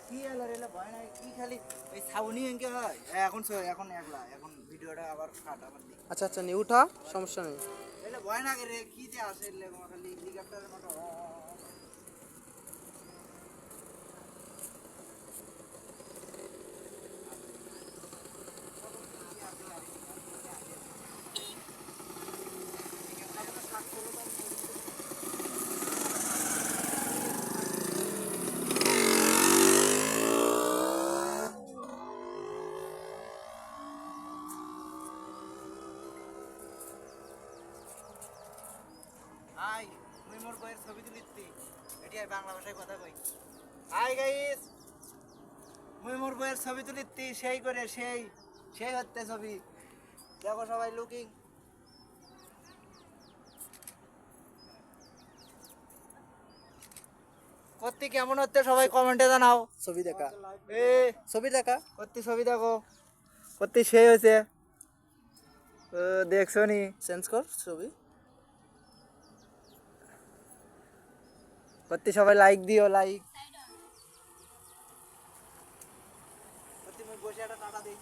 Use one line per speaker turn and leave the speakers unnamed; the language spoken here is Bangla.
কি এলো রে ভয় নাই কি খালি এই ছাউনি এনকে হয় এখন এখন একলা এখন ভিডিওটা আবার কাট আবার দি
আচ্ছা আচ্ছা নি উঠা সমস্যা নেই
এলে ভয় না রে কি যে আসে এলে খালি হেলিকপ্টারের মতো হাই মুই মোর বইয়ের ছবি তুলিচ্ছি এটি বাংলা ভাষায় কথা কই হাই গাইস মুই মোর বইয়ের ছবি তুলিচ্ছি সেই করে সেই সেই হচ্ছে ছবি দেখো সবাই লুকিং কত্তি কেমন হচ্ছে সবাই কমেন্টে জানাও
ছবি দেখা
এ
ছবি দেখা
কত্তি ছবি দেখো কত্তি সেই হয়েছে দেখছো নি
চেঞ্জ কর ছবি
কত্তি সবাই লাইক দিও লাইক কত্তি মুই বসে একটা টাটা দিই